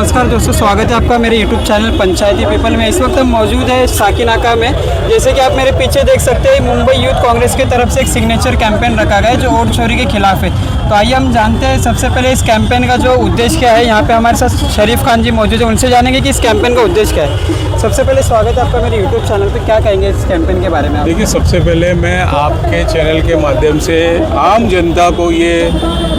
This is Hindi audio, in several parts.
नमस्कार दोस्तों, स्वागत है आपका मेरे YouTube चैनल पंचायती पीपल में। इस वक्त हम मौजूद है साकीनाका में। जैसे कि आप मेरे पीछे देख सकते हैं, मुंबई यूथ कांग्रेस की तरफ से एक सिग्नेचर कैंपेन रखा गया है जो वोट चोरी के खिलाफ है। तो आइए हम जानते हैं सबसे पहले इस कैंपेन का जो उद्देश्य क्या है। यहाँ पे हमारे साथ शरीफ खान जी मौजूद है, उनसे जानेंगे कि इस कैंपेन का उद्देश्य क्या है। सबसे पहले स्वागत है आपका मेरे YouTube चैनल पर। क्या कहेंगे इस कैंपेन के बारे में? देखिए, सबसे पहले मैं आपके चैनल के माध्यम से आम जनता को ये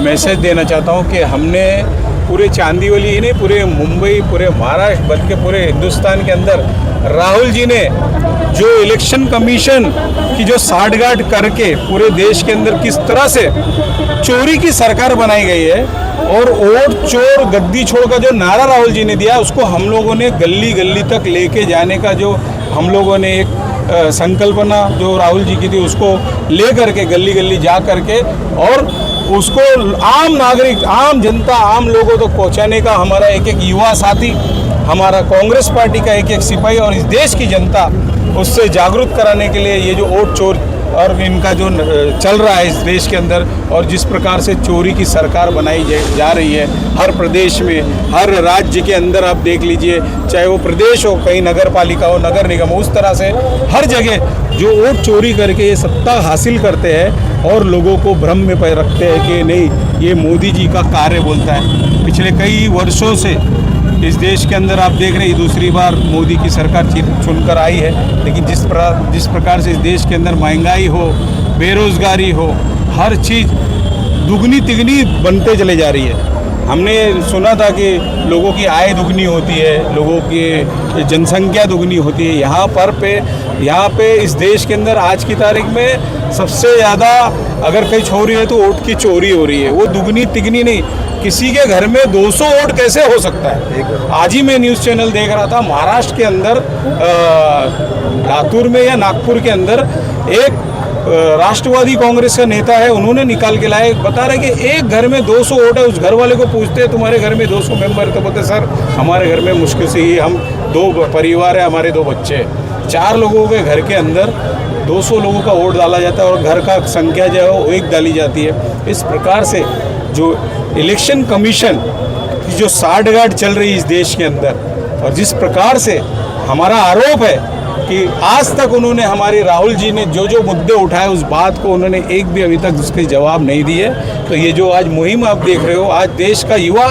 मैसेज देना चाहता हूँ कि हमने पूरे चांदीवली ही नहीं, पूरे मुंबई, पूरे महाराष्ट्र बल्कि पूरे हिंदुस्तान के अंदर राहुल जी ने जो इलेक्शन कमीशन की जो साठगांठ करके पूरे देश के अंदर किस तरह से चोरी की सरकार बनाई गई है और वोट चोर गद्दी छोड़ का जो नारा राहुल जी ने दिया, उसको हम लोगों ने गली गली तक लेके जाने का जो हम लोगों ने एक संकल्पना जो राहुल जी की थी, उसको ले करके गली गली जा करके और उसको आम नागरिक, आम जनता, आम लोगों तक पहुंचाने का हमारा एक एक युवा साथी, हमारा कांग्रेस पार्टी का एक एक सिपाही और इस देश की जनता उससे जागरूक कराने के लिए ये जो वोट चोर और इनका जो चल रहा है इस देश के अंदर और जिस प्रकार से चोरी की सरकार बनाई जा रही है हर प्रदेश में, हर राज्य के अंदर आप देख लीजिए, चाहे वो प्रदेश हो, कहीं नगर पालिका हो, नगर निगम हो, उस तरह से हर जगह जो वोट चोरी करके ये सत्ता हासिल करते हैं और लोगों को भ्रम में रखते हैं कि नहीं, ये मोदी जी का कार्य बोलता है। पिछले कई वर्षों से इस देश के अंदर आप देख रहे हैं दूसरी बार मोदी की सरकार चुनकर आई है, लेकिन जिस प्रकार से इस देश के अंदर महंगाई हो, बेरोजगारी हो, हर चीज़ दुगनी तिगनी बनते चले जा रही है। हमने सुना था कि लोगों की आय दुगनी होती है, लोगों की जनसंख्या दुगनी होती है। यहाँ पे इस देश के अंदर आज की तारीख में सबसे ज़्यादा अगर कहीं चोरी है तो वोट की चोरी हो रही है। वो दुगनी तिगनी नहीं, किसी के घर में 200 वोट कैसे हो सकता है। आज ही मैं न्यूज़ चैनल देख रहा था, महाराष्ट्र के अंदर लातूर में या नागपुर के अंदर एक राष्ट्रवादी कांग्रेस का नेता है, उन्होंने निकाल के लाए, बता रहे कि एक घर में 200 वोट है। उस घर वाले को पूछते हैं तुम्हारे घर में 200 मेंबर, तो बोलते सर हमारे घर में मुश्किल से ही हम 2 परिवार है, हमारे 2 बच्चे हैं। 4 लोगों के घर के अंदर 200 लोगों का वोट डाला जाता है और घर का संख्या जो है वो 1 डाली जाती है। इस प्रकार से जो इलेक्शन कमीशन की जो साठगांठ चल रही है इस देश के अंदर और जिस प्रकार से हमारा आरोप है कि आज तक उन्होंने, हमारे राहुल जी ने जो मुद्दे उठाए उस बात को उन्होंने एक भी अभी तक उसके जवाब नहीं दिए। तो ये जो आज मुहिम आप देख रहे हो, आज देश का युवा,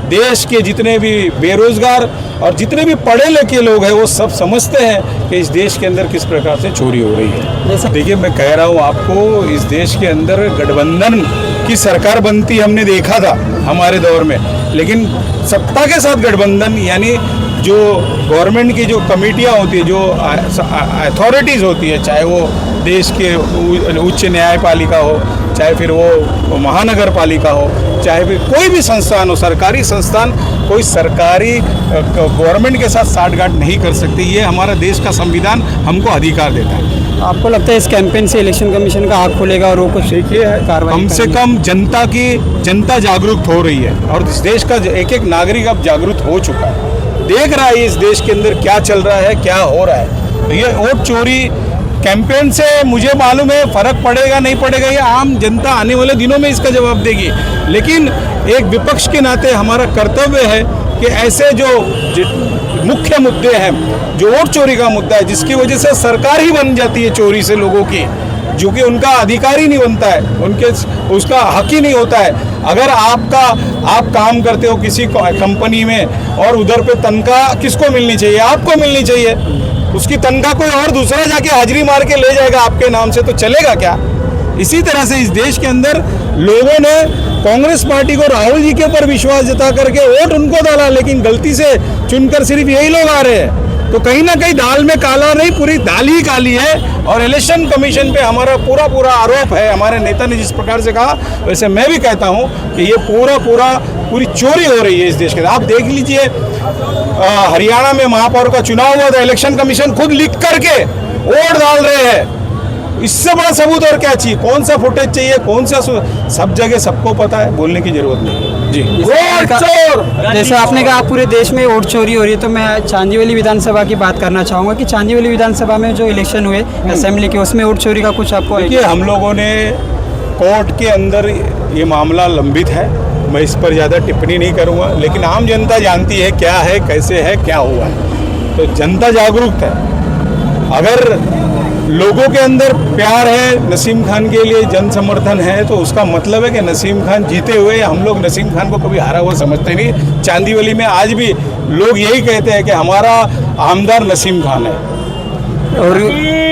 देश के जितने भी बेरोजगार और जितने भी पढ़े लिखे लोग हैं वो सब समझते हैं कि इस देश के अंदर किस प्रकार से चोरी हो रही है। देखिए, मैं कह रहा हूँ आपको, इस देश के अंदर गठबंधन की सरकार बनती हमने देखा था हमारे दौर में, लेकिन सत्ता के साथ गठबंधन यानी जो गवर्नमेंट की जो कमेटियाँ होती है, जो अथॉरिटीज़ होती है, चाहे वो देश के उच्च न्यायपालिका हो, चाहे फिर वो महानगर पालिका हो, चाहे फिर कोई भी संस्थान हो, सरकारी संस्थान, कोई सरकारी गवर्नमेंट के साथ साठगांठ नहीं कर सकती। ये हमारा देश का संविधान हमको अधिकार देता है। आपको लगता है इस कैंपेन से इलेक्शन कमीशन का आँख खुलेगा और वो कुछ देखिए, कम से कम जनता जागरूक हो रही है और इस देश का एक एक नागरिक अब जागरूक हो चुका है, देख रहा है इस देश के अंदर क्या चल रहा है, क्या हो रहा है। तो ये वोट चोरी कैंपेन से मुझे मालूम है फर्क पड़ेगा नहीं पड़ेगा, ये आम जनता आने वाले दिनों में इसका जवाब देगी। लेकिन एक विपक्ष के नाते हमारा कर्तव्य है कि ऐसे जो मुख्य मुद्दे हैं, जो वोट चोरी का मुद्दा है, जिसकी वजह से सरकार ही बन जाती है चोरी से लोगों की, जो कि उनका अधिकार ही नहीं बनता है, उसका हक ही नहीं होता है। अगर आप काम करते हो किसी कंपनी में और उधर पे तनख्वाह किसको मिलनी चाहिए? आपको मिलनी चाहिए। उसकी तनख्वाह कोई और दूसरा जाके हाजिरी मार के ले जाएगा आपके नाम से, तो चलेगा क्या? इसी तरह से इस देश के अंदर लोगों ने कांग्रेस पार्टी को, राहुल जी के ऊपर विश्वास जता करके वोट उनको डाला, लेकिन गलती से चुनकर सिर्फ यही लोग आ रहे हैं। तो कहीं ना कहीं दाल में काला नहीं, पूरी दाल ही काली है। और इलेक्शन कमीशन पे हमारा पूरा आरोप है। हमारे नेता ने जिस प्रकार से कहा, वैसे मैं भी कहता हूँ कि ये पूरी चोरी हो रही है इस देश के। आप देख लीजिए, हरियाणा में महापौर का चुनाव हुआ था, इलेक्शन कमीशन खुद लिख करके वोट डाल रहे हैं। इससे बड़ा सबूत और क्या चाहिए? कौन सा फुटेज चाहिए, कौन सा? सब जगह सबको पता है, बोलने की जरूरत नहीं जी। वोट चोर, जैसे आपने कहा पूरे देश में वोट चोरी हो रही है, तो मैं चांदीवली विधानसभा की बात करना चाहूँगा कि चांदीवली विधानसभा में जो इलेक्शन हुए असेंबली के, उसमें वोट चोरी का कुछ आपको? देखिए, हम लोगों ने कोर्ट के अंदर ये मामला लंबित है, मैं इस पर ज़्यादा टिप्पणी नहीं करूँगा, लेकिन आम जनता जानती है क्या है, कैसे है, क्या हुआ है। तो जनता जागरूक है। अगर लोगों के अंदर प्यार है, नसीम खान के लिए जन समर्थन है, तो उसका मतलब है कि नसीम खान जीते हुए, हम लोग नसीम खान को कभी हारा हुआ समझते नहीं। चांदीवली में आज भी लोग यही कहते हैं कि हमारा आमदार नसीम खान है। और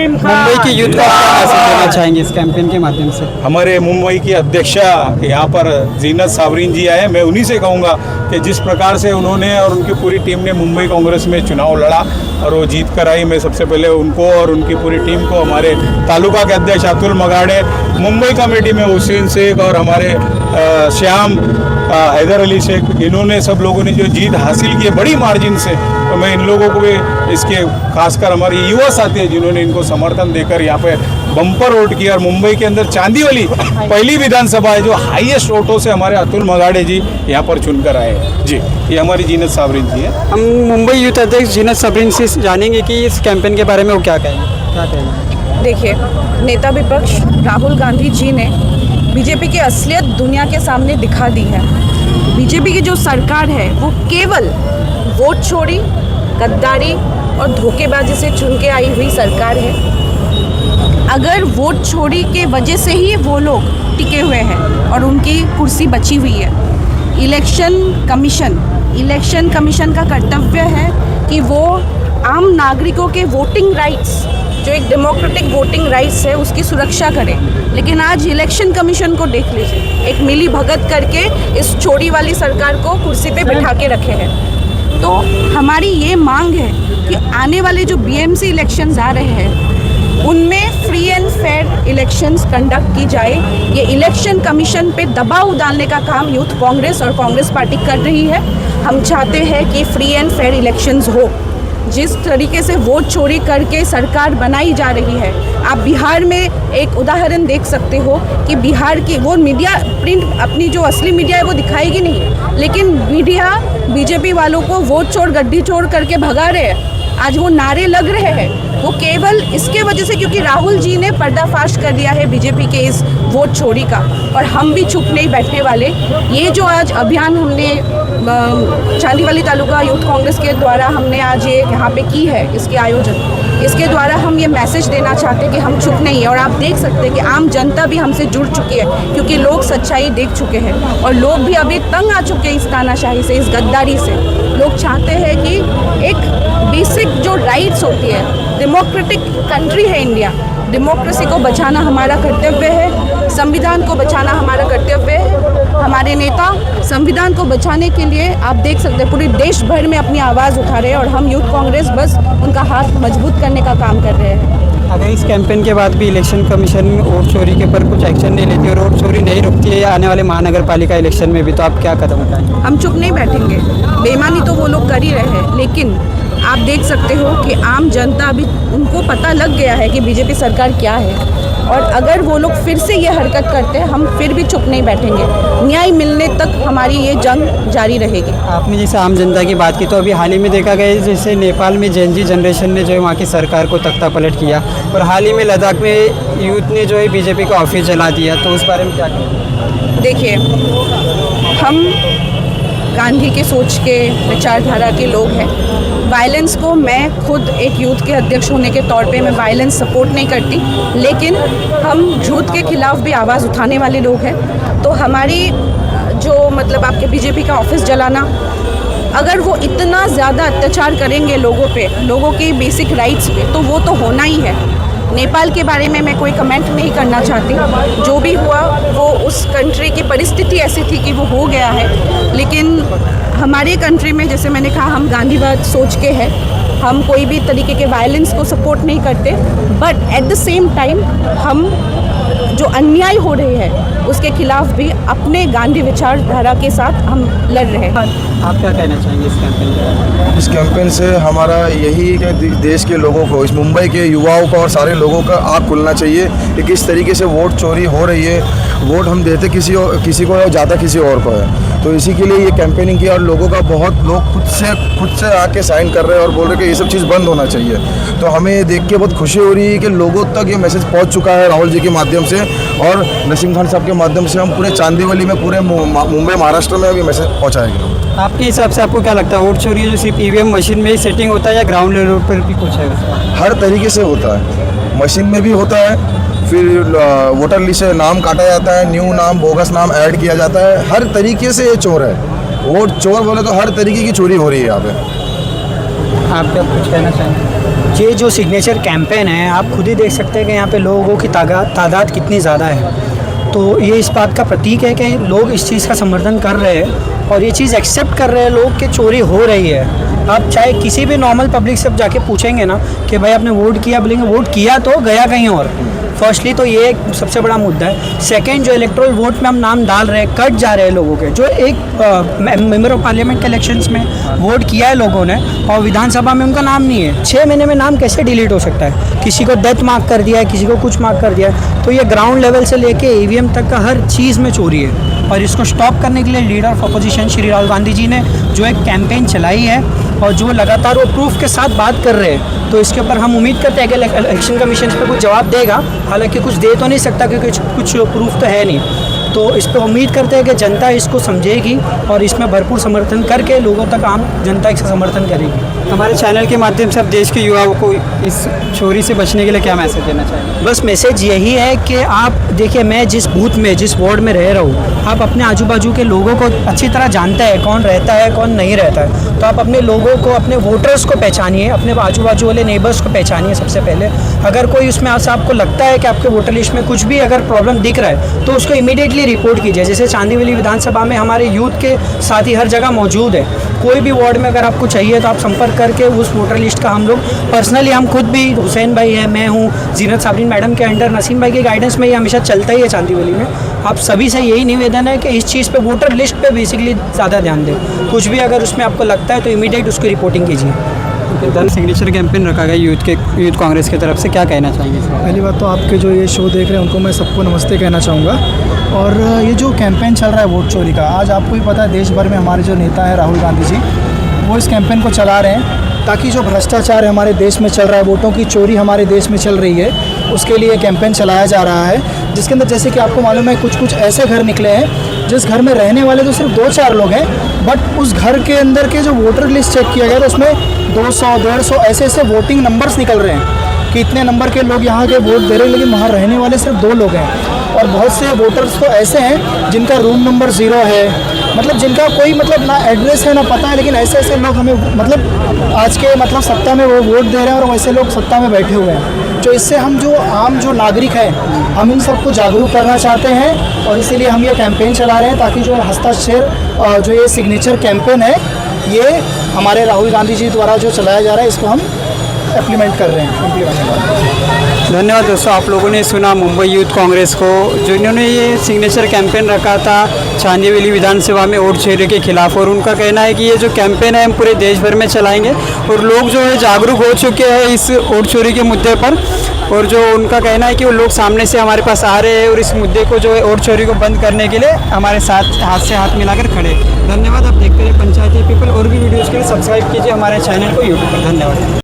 मुंबई की यूथ को आप क्या मैसेज देना चाहेंगे इस कैंपेन के माध्यम से? हमारे मुंबई की अध्यक्षा यहाँ पर जीनत साबरीन जी आए, मैं उन्हीं से कहूँगा कि जिस प्रकार से उन्होंने और उनकी पूरी टीम ने मुंबई कांग्रेस में चुनाव लड़ा और वो जीत कर आई, मैं सबसे पहले उनको और उनकी पूरी टीम को, हमारे तालुका के अध्यक्ष अतुल मगाड़े, मुंबई कमेटी में हुसैन शेख और हमारे श्याम हैदर अली शेख, इन्होंने सब लोगों ने जो जीत हासिल की है बड़ी मार्जिन से, तो मैं इन लोगों को भी, इसके खासकर हमारे युवा साथी हैं जिन्होंने इनको समर्थन देकर यहाँ पे बम्पर वोट किया। और मुंबई के अंदर चांदीवली पहली विधानसभा है जो हाईएस्ट वोटों से हमारे अतुल मगाड़े जी यहाँ पर चुनकर आए हैं। जी, ये हमारी जीनत साबरीन जी है। हम मुंबई यूथ अध्यक्ष जीनत साबरीन से जानेंगे कि इस कैंपेन के बारे में वो क्या कहेंगे। देखिए, नेता विपक्ष राहुल गांधी जी ने बीजेपी की असलियत दुनिया के सामने दिखा दी है। बीजेपी की जो सरकार है वो केवल वोट चोरी, गद्दारी और धोखेबाजी से चुन के आई हुई सरकार है। अगर वोट चोरी के वजह से ही वो लोग टिके हुए हैं और उनकी कुर्सी बची हुई है, इलेक्शन कमीशन का कर्तव्य है कि वो आम नागरिकों के वोटिंग राइट्स, जो एक डेमोक्रेटिक वोटिंग राइट्स है, उसकी सुरक्षा करें। लेकिन आज इलेक्शन कमीशन को देख लीजिए, एक मिली भगत करके इस चोरी वाली सरकार को कुर्सी पे बिठा के रखे हैं। तो हमारी ये मांग है कि आने वाले जो बीएमसी इलेक्शंस आ रहे हैं उनमें free and fair elections conduct की जाए। ये इलेक्शन कमीशन पे दबाव डालने का काम यूथ कांग्रेस और कांग्रेस पार्टी कर रही है। हम चाहते हैं कि फ्री एंड फेयर इलेक्शंस हो। जिस तरीके से वोट चोरी करके सरकार बनाई जा रही है, आप बिहार में एक उदाहरण देख सकते हो कि बिहार की वो मीडिया प्रिंट अपनी जो असली मीडिया है वो दिखाएगी नहीं, लेकिन मीडिया बीजेपी वालों को वोट चोर गड्डी चोर करके भगा रहे हैं। आज वो नारे लग रहे हैं, वो केवल इसके वजह से क्योंकि राहुल जी ने पर्दाफाश कर दिया है बीजेपी के इस वोट चोरी का, और हम भी चुप नहीं बैठने वाले। ये जो आज अभियान हमने चांदीवली तालुका यूथ कांग्रेस के द्वारा हमने आज ये यहाँ पे की है, इसके आयोजन, इसके द्वारा हम ये मैसेज देना चाहते हैं कि हम चुप नहीं है। और आप देख सकते हैं कि आम जनता भी हमसे जुड़ चुकी है, क्योंकि लोग सच्चाई देख चुके हैं और लोग भी अभी तंग आ चुके हैं इस तानाशाही से, इस गद्दारी से। लोग चाहते हैं कि एक बेसिक जो राइट्स होती है, डेमोक्रेटिक कंट्री है इंडिया, डेमोक्रेसी को बचाना हमारा कर्तव्य है, संविधान को बचाना हमारा कर्तव्य है। हमारे नेता संविधान को बचाने के लिए आप देख सकते हैं पूरे देश भर में अपनी आवाज़ उठा रहे हैं, और हम यूथ कांग्रेस बस उनका हाथ मजबूत करने का काम कर रहे हैं। अगर इस कैंपेन के बाद भी इलेक्शन कमीशन वोट चोरी के ऊपर कुछ एक्शन नहीं लेती और वोट चोरी नहीं रुकती है आने वाले महानगर पालिका इलेक्शन में भी, तो आप क्या कदम उठाएंगे? हम चुप नहीं बैठेंगे। बेईमानी तो वो लोग कर ही रहे हैं, लेकिन आप देख सकते हो कि आम जनता अभी उनको पता लग गया है कि बीजेपी सरकार क्या है, और अगर वो लोग फिर से ये हरकत करते हैं, हम फिर भी चुप नहीं बैठेंगे। न्याय मिलने तक हमारी ये जंग जारी रहेगी। आपने जैसे आम जनता की बात की, तो अभी हाल ही में देखा गया जैसे नेपाल में जेन जी जनरेशन ने जो है वहाँ की सरकार को तख्ता पलट किया, और हाल ही में लद्दाख में यूथ ने जो है बीजेपी का ऑफिस जला दिया, तो उस बारे में क्या कहेंगे? देखिए, हम गांधी के सोच के विचारधारा के लोग हैं। वायलेंस को, मैं खुद एक यूथ के अध्यक्ष होने के तौर पे मैं वायलेंस सपोर्ट नहीं करती, लेकिन हम झूठ के खिलाफ भी आवाज़ उठाने वाले लोग हैं। तो हमारी जो मतलब आपके बीजेपी का ऑफिस जलाना, अगर वो इतना ज़्यादा अत्याचार करेंगे लोगों पे, लोगों की बेसिक राइट्स पे, तो वो तो होना ही है। नेपाल के बारे में मैं कोई कमेंट नहीं करना चाहती। जो भी हुआ वो उस कंट्री की परिस्थिति ऐसी थी कि वो हो गया है, लेकिन हमारे कंट्री में जैसे मैंने कहा, हम गांधीवाद सोच के हैं, हम कोई भी तरीके के वायलेंस को सपोर्ट नहीं करते, but at the same time हम जो अन्याय हो रही है उसके खिलाफ भी अपने गांधी विचारधारा के साथ हम लड़ रहे हैं। आप क्या कहना चाहेंगे इस कैंपेन के? इस कैंपेन से हमारा यही कि देश के लोगों को, इस मुंबई के युवाओं का और सारे लोगों का आँख खुलना चाहिए कि किस तरीके से वोट चोरी हो रही है। वोट हम देते किसी को और जाता किसी और को है। तो इसी के लिए ये कैंपेनिंग की और लोगों का बहुत लोग खुद से आके साइन कर रहे हैं और बोल रहे हैं कि ये सब चीज़ बंद होना चाहिए। तो हमें ये देख के बहुत खुशी हो रही है कि लोगों तक ये मैसेज पहुंच चुका है राहुल जी के माध्यम से और नसीम खान साहब के माध्यम से। हम पूरे चांदीवली में पूरे मुंबई महाराष्ट्र में अभी मैसेज पहुँचाएंगे। आपके हिसाब से आपको क्या लगता है वोट चोरी जो सिर्फ ईवीएम मशीन में ही सेटिंग होता है या ग्राउंड लेवल पर भी कुछ है? हर तरीके से होता है, मशीन में भी होता है, फिर वोटर लिस्ट से नाम काटा जाता है, न्यू नाम बोगस नाम ऐड किया जाता है। हर तरीके से ये चोर है। वोट चोर बोले तो हर तरीके की चोरी हो रही है यहाँ पे। आप क्या कुछ कहना चाहेंगे? ये जो सिग्नेचर कैंपेन है आप खुद ही देख सकते हैं कि यहाँ पे लोगों की तादाद कितनी ज़्यादा है। तो ये इस बात का प्रतीक है कि लोग इस चीज़ का समर्थन कर रहे हैं और ये चीज़ एक्सेप्ट कर रहे हैं लोग कि चोरी हो रही है। आप चाहे किसी भी नॉर्मल पब्लिक से जाके पूछेंगे ना कि भाई आपने वोट किया, बोलेंगे वोट किया तो गया कहीं और। फर्स्टली तो ये एक सबसे बड़ा मुद्दा है। सेकंड, जो इलेक्टोरल वोट में हम नाम डाल रहे हैं, कट जा रहे हैं लोगों के, जो एक मेंबर ऑफ पार्लियामेंट के इलेक्शंस में वोट किया है लोगों ने और विधानसभा में उनका नाम नहीं है। 6 महीने में नाम कैसे डिलीट हो सकता है? किसी को डेथ मार्क कर दिया है, किसी को कुछ मार्क कर दिया है। तो ये ग्राउंड लेवल से लेके ईवीएम तक का हर चीज़ में चोरी है और इसको स्टॉप करने के लिए leader of opposition Shri Rahul Gandhi ji ने जो एक कैंपेन चलाई है और जो लगातार वो प्रूफ के साथ बात कर रहे हैं, तो इसके ऊपर हम उम्मीद करते हैं कि इलेक्शन कमीशन इस पर कुछ जवाब देगा। हालांकि कुछ दे तो नहीं सकता क्योंकि कुछ प्रूफ तो है नहीं। तो इस पर उम्मीद करते हैं कि जनता इसको समझेगी और इसमें भरपूर समर्थन करके लोगों तक आम जनता इसका समर्थन करेगी। हमारे चैनल के माध्यम से आप देश के युवाओं को इस चोरी से बचने के लिए क्या मैसेज देना चाहेंगे? बस मैसेज यही है कि आप देखिए, मैं जिस बूथ में जिस वार्ड में रह रहा हूँ, आप अपने आजू बाजू के लोगों को अच्छी तरह जानते हैं कौन रहता है कौन नहीं रहता है। तो आप अपने लोगों को, अपने वोटर्स को पहचानिए, अपने आजू बाजू वाले नेबर्स को पहचानिए सबसे पहले। अगर कोई उसमें आपको लगता है कि आपके वोटर लिस्ट में कुछ भी अगर प्रॉब्लम दिख रहा है तो उसको इमीडिएटली रिपोर्ट कीजिए। जैसे चांदीवली विधानसभा में हमारे यूथ के साथी हर जगह मौजूद है। कोई भी वार्ड में अगर आपको चाहिए तो आप संपर्क करके उस वोटर लिस्ट का हम लोग पर्सनली, हम खुद भी, हुसैन भाई है, मैं हूँ, जीनत साबरीन मैडम के अंडर, नसीम भाई के गाइडेंस में ये हमेशा चलता ही है चांदीवली में। आप सभी से यही निवेदन है कि इस चीज़ पे, वोटर लिस्ट पे बेसिकली ज़्यादा ध्यान दें। कुछ भी अगर उसमें आपको लगता है तो इमीडिएट उसकी रिपोर्टिंग कीजिए। सिग्नेचर कैंपेन रखा गया यूथ कांग्रेस की तरफ से, क्या कहना चाहेंगे? पहली बात तो आपके जो ये शो देख रहे हैं उनको मैं सबको नमस्ते कहना चाहूँगा। और ये जो कैंपेन चल रहा है वोट चोरी का, आज आपको ही पता है देश भर में हमारे जो नेता हैं राहुल गांधी जी, वो इस कैंपेन को चला रहे हैं ताकि जो भ्रष्टाचार हमारे देश में चल रहा है, वोटों की चोरी हमारे देश में चल रही है, उसके लिए कैंपेन चलाया जा रहा है। जिसके अंदर जैसे कि आपको मालूम है कुछ ऐसे घर निकले हैं जिस घर में रहने वाले तो सिर्फ 2-4 लोग हैं, बट उस घर के अंदर के जो वोटर लिस्ट चेक किया गया तो उसमें 200-150 ऐसे वोटिंग नंबर्स निकल रहे हैं कि इतने नंबर के लोग यहाँ के वोट दे रहे हैं, लेकिन वहाँ रहने वाले सिर्फ 2 लोग हैं। और बहुत से वोटर्स तो ऐसे हैं जिनका रूम नंबर 0 है, मतलब जिनका कोई मतलब ना एड्रेस है ना पता है, लेकिन ऐसे लोग हमें मतलब आज के मतलब सत्ता में वो वोट दे रहे हैं और वैसे लोग सत्ता में बैठे हुए हैं। तो इससे हम जो आम जो नागरिक हैं, हम इन सबको जागरूक करना चाहते हैं और इसीलिए हम ये कैंपेन चला रहे हैं ताकि जो हस्ताक्षर जो ये सिग्नेचर कैंपेन है, ये हमारे राहुल गांधी जी द्वारा जो चलाया जा रहा है, इसको हम इम्प्लीमेंट कर रहे हैं। धन्यवाद दोस्तों, आप लोगों ने सुना मुंबई यूथ कांग्रेस को, जिन्होंने ये सिग्नेचर कैंपेन रखा था चांदीवली विधानसभा में वोट चोरी के खिलाफ। और उनका कहना है कि ये जो कैंपेन है हम पूरे देश भर में चलाएंगे और लोग जो है जागरूक हो चुके हैं इस वोट चोरी के मुद्दे पर। और जो उनका कहना है कि वो लोग सामने से हमारे पास आ रहे हैं और इस मुद्दे को जो है वोट चोरी को बंद करने के लिए हमारे साथ हाथ से हाथ मिलाकर खड़े। धन्यवाद। आप देखते रहिए पंचायती पीपल। और भी वीडियोज़ के लिए सब्सक्राइब कीजिए हमारे चैनल को यूट्यूब पर। धन्यवाद।